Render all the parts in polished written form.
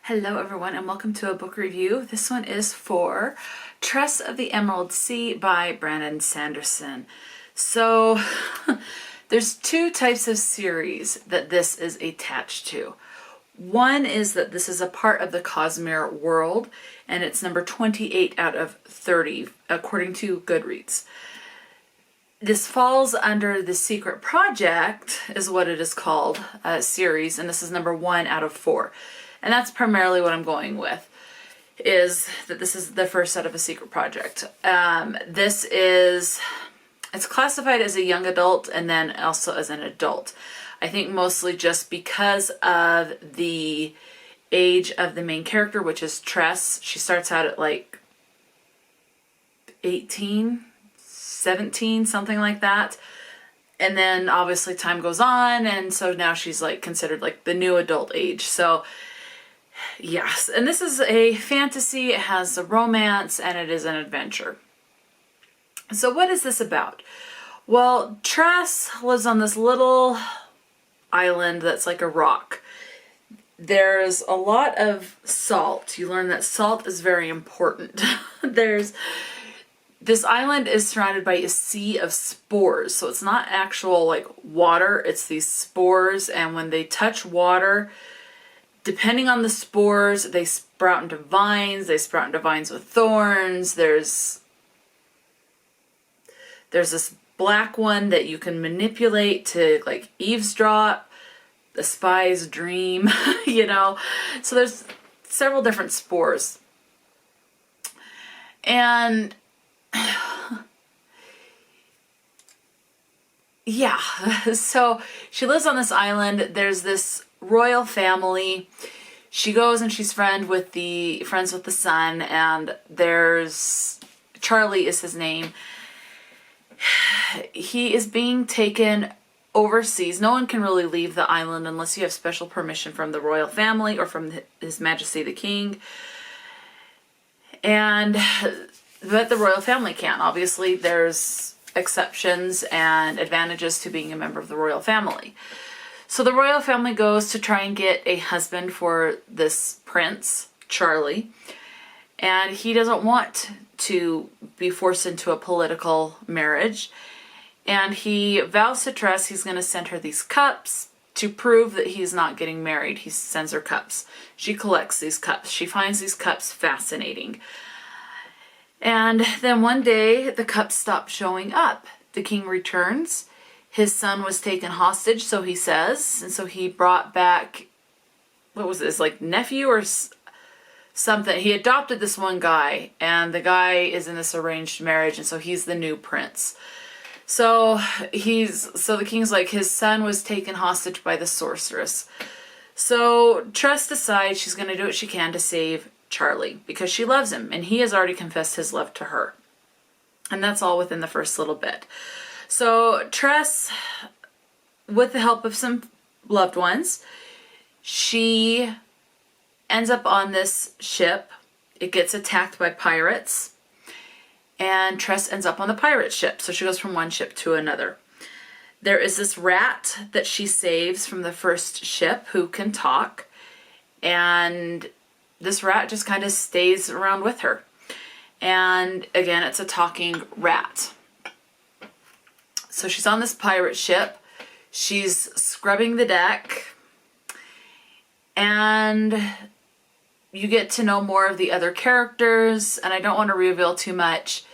Hello everyone and welcome to a book review. This one is for Tress of the Emerald Sea by Brandon Sanderson. So there's two types of series that this is attached to. One is that this is a part of the Cosmere world and it's number 28 out of 30 according to Goodreads. This falls under the Secret Project is what it is called, series, and this is number 1 out of 4. And that's primarily what I'm going with, is that this is the first set of a secret project. It's classified as a young adult and then also as an adult. I think mostly just because of the age of the main character, which is Tress. She starts out at like 18, 17, something like that. And then obviously time goes on, and so now she's like considered like the new adult age. So yes, and this is a fantasy, it has a romance, and it is an adventure. So what is this about? Well, Tress lives on this little island that's like a rock. There's a lot of salt. You learn that salt is very important. This island is surrounded by a sea of spores, so it's not actual like water, it's these spores, and when they touch water, depending on the spores, they sprout into vines. They sprout into vines with thorns. There's this black one that you can manipulate to like eavesdrop, the spy's dream, you know. So there's several different spores. And yeah, so she lives on this island. There's this royal family. She goes and she's friends with the son, and there's Charlie is his name. He is being taken overseas. No one can really leave the island unless you have special permission from the royal family or from His Majesty the King. But the royal family can't. Obviously, there's exceptions and advantages to being a member of the royal family. So the royal family goes to try and get a husband for this prince, Charlie, and he doesn't want to be forced into a political marriage, and he vows to Tress he's going to send her these cups to prove that he's not getting married. He sends her cups. She collects these cups. She finds these cups fascinating. And then one day the cups stop showing up. The king returns. His son was taken hostage, so he says, and so he brought back, what was this, like nephew or something. He adopted this one guy, and the guy is in this arranged marriage, and so he's the new prince. So the king's like, his son was taken hostage by the sorceress. So Tress decides she's going to do what she can to save Charlie, because she loves him, and he has already confessed his love to her. And that's all within the first little bit. So Tress, with the help of some loved ones, she ends up on this ship. It gets attacked by pirates, and Tress ends up on the pirate ship. So she goes from one ship to another. There is this rat that she saves from the first ship who can talk, and this rat just kind of stays around with her. And again, it's a talking rat. So she's on this pirate ship. She's scrubbing the deck. And you get to know more of the other characters. And I don't want to reveal too much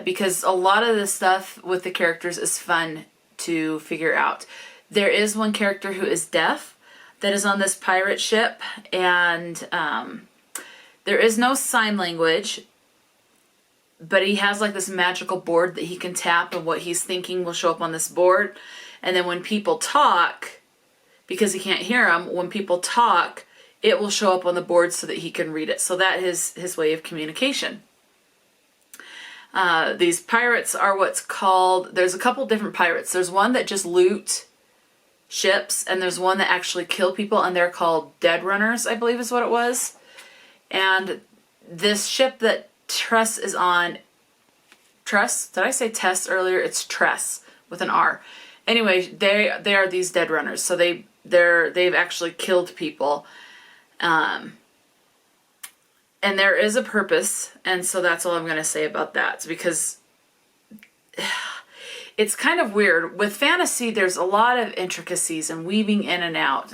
because a lot of the stuff with the characters is fun to figure out. There is one character who is deaf that is on this pirate ship. And there is no sign language, but he has like this magical board that he can tap, and what he's thinking will show up on this board. And then when people talk, because he can't hear them, when people talk, it will show up on the board so that he can read it. So that is his way of communication. These pirates are what's called, there's a couple different pirates. There's one that just loot ships, and there's one that actually kill people, and they're called dead runners, I believe is what it was. And this ship that Tress is on, Tress? Did I say Tess earlier? It's Tress with an R. Anyway, they are these dead runners. So they've actually killed people And there is a purpose, and so that's all I'm going to say about that. It's because it's kind of weird. With fantasy, there's a lot of intricacies and weaving in and out.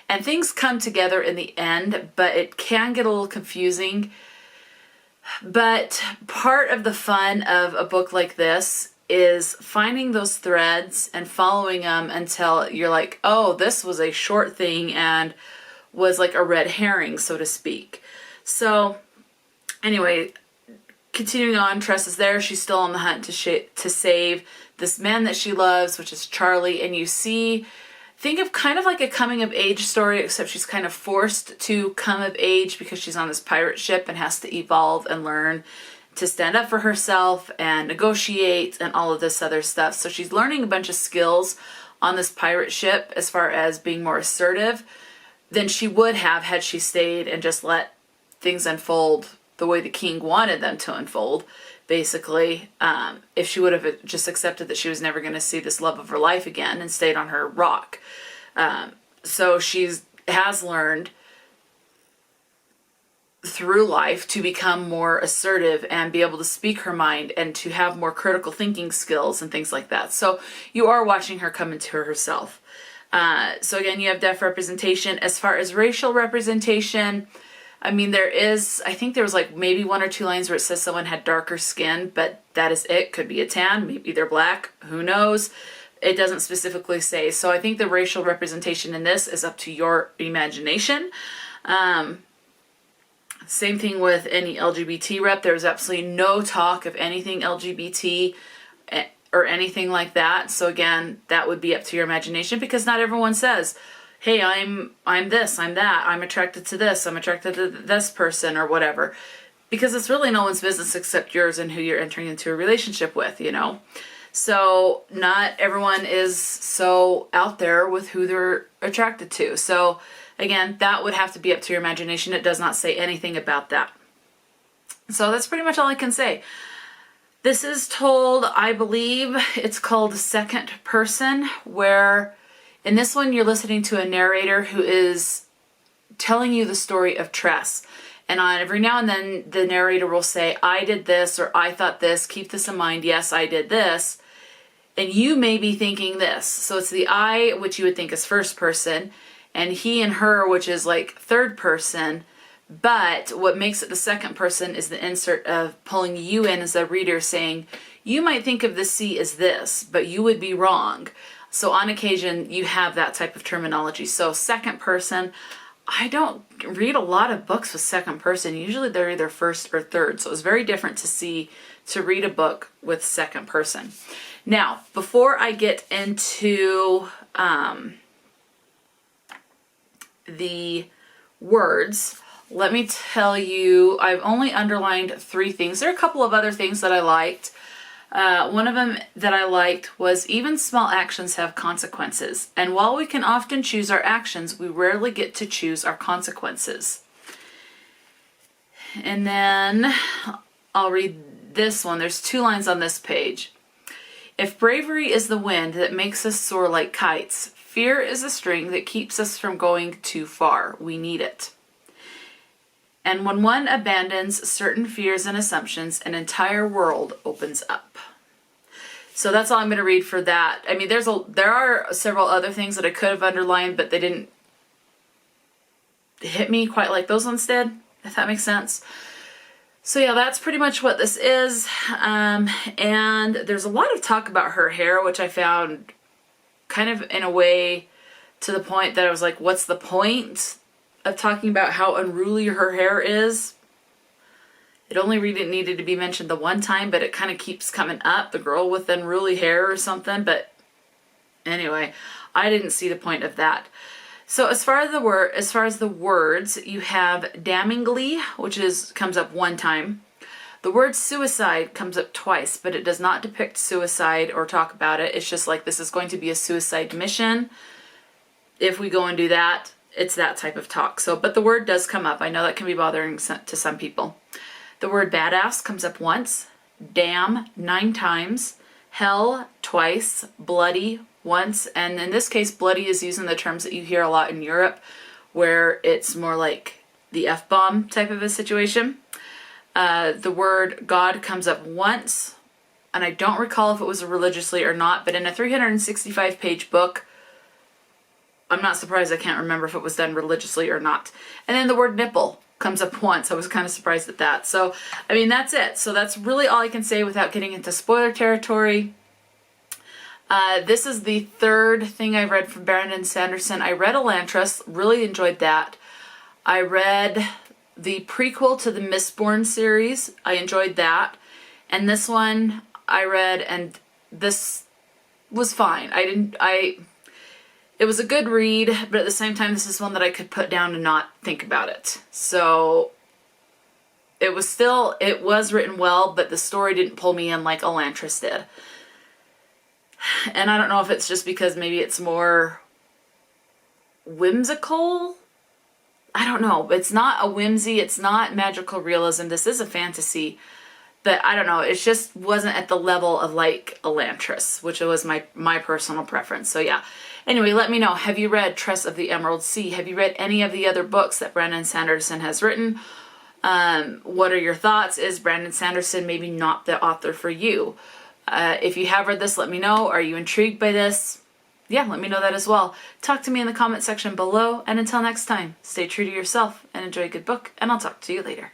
And things come together in the end, but it can get a little confusing. But part of the fun of a book like this is finding those threads and following them until you're like, oh, this was a short thing and was like a red herring, so to speak. So anyway, continuing on, Tress is there. She's still on the hunt to save this man that she loves, which is Charlie. And you think of kind of like a coming of age story, except she's kind of forced to come of age because she's on this pirate ship and has to evolve and learn to stand up for herself and negotiate and all of this other stuff. So she's learning a bunch of skills on this pirate ship as far as being more assertive than she would have had she stayed and just let things unfold the way the king wanted them to unfold, basically. If she would have just accepted that she was never going to see this love of her life again and stayed on her rock. So has learned through life to become more assertive and be able to speak her mind and to have more critical thinking skills and things like that. So you are watching her come into herself. So again, you have deaf representation. As far as racial representation, I mean, I think there was like maybe 1 or 2 lines where it says someone had darker skin, but that is it. Could be a tan, maybe they're black, who knows? It doesn't specifically say. So I think the racial representation in this is up to your imagination. Same thing with any LGBT rep. There's absolutely no talk of anything LGBT or anything like that. So again, that would be up to your imagination, because not everyone says, hey, I'm this, I'm that, I'm attracted to this, I'm attracted to this person or whatever. Because it's really no one's business except yours and who you're entering into a relationship with, you know. So not everyone is so out there with who they're attracted to. So again, that would have to be up to your imagination. It does not say anything about that. So that's pretty much all I can say. This is told, I believe it's called second person, where in this one you're listening to a narrator who is telling you the story of Tress. And every now and then the narrator will say, I did this, or I thought this, keep this in mind, yes, I did this. And you may be thinking this. So it's the I, which you would think is first person, and he and her, which is like third person. But what makes it the second person is the insert of pulling you in as a reader, saying, you might think of the sea as this, but you would be wrong. So on occasion, you have that type of terminology. So second person, I don't read a lot of books with second person. Usually they're either first or third. So it's very different to read a book with second person. Now, before I get into the words, let me tell you, I've only underlined 3 things. There are a couple of other things that I liked. One of them that I liked was, even small actions have consequences. And while we can often choose our actions, we rarely get to choose our consequences. And then I'll read this one. There's 2 lines on this page. If bravery is the wind that makes us soar like kites, fear is a string that keeps us from going too far. We need it. And when one abandons certain fears and assumptions, an entire world opens up. So that's all I'm going to read for that. I mean, there are several other things that I could have underlined, but they didn't hit me quite like those ones did, if that makes sense. So yeah, that's pretty much what this is. And there's a lot of talk about her hair, which I found kind of in a way to the point that I was like, what's the point of talking about how unruly her hair is? It only really needed to be mentioned the one time, but it kind of keeps coming up, the girl with unruly hair or something. But anyway, I didn't see the point of that. So as far as the words, you have damningly, which comes up 1 time. The word suicide comes up twice, but it does not depict suicide or talk about it. It's just like, this is going to be a suicide mission. If we go and do that, it's that type of talk. So, but the word does come up. I know that can be bothering to some people. The word badass comes up once, damn 9 times, hell twice, bloody once, and in this case, bloody is using the terms that you hear a lot in Europe, where it's more like the F-bomb type of a situation. The word God comes up once, and I don't recall if it was religiously or not, but in a 365-page book, I'm not surprised. I can't remember if it was done religiously or not. And then the word nipple comes up once. I was kind of surprised at that. So, I mean, that's it. So that's really all I can say without getting into spoiler territory. This is the third thing I've read from Brandon Sanderson. I read Elantris, really enjoyed that. I read the prequel to the Mistborn series. I enjoyed that. And this one I read, and this was fine. It was a good read, but at the same time, this is one that I could put down and not think about it. So it was written well, but the story didn't pull me in like Elantris did. And I don't know if it's just because maybe it's more whimsical. I don't know. It's not a whimsy. It's not magical realism. This is a fantasy. But I don't know. It just wasn't at the level of like Elantris, which was my personal preference. So yeah. Anyway, let me know. Have you read Tress of the Emerald Sea? Have you read any of the other books that Brandon Sanderson has written? What are your thoughts? Is Brandon Sanderson maybe not the author for you? If you have read this, let me know. Are you intrigued by this? Yeah, let me know that as well. Talk to me in the comment section below. And until next time, stay true to yourself and enjoy a good book. And I'll talk to you later.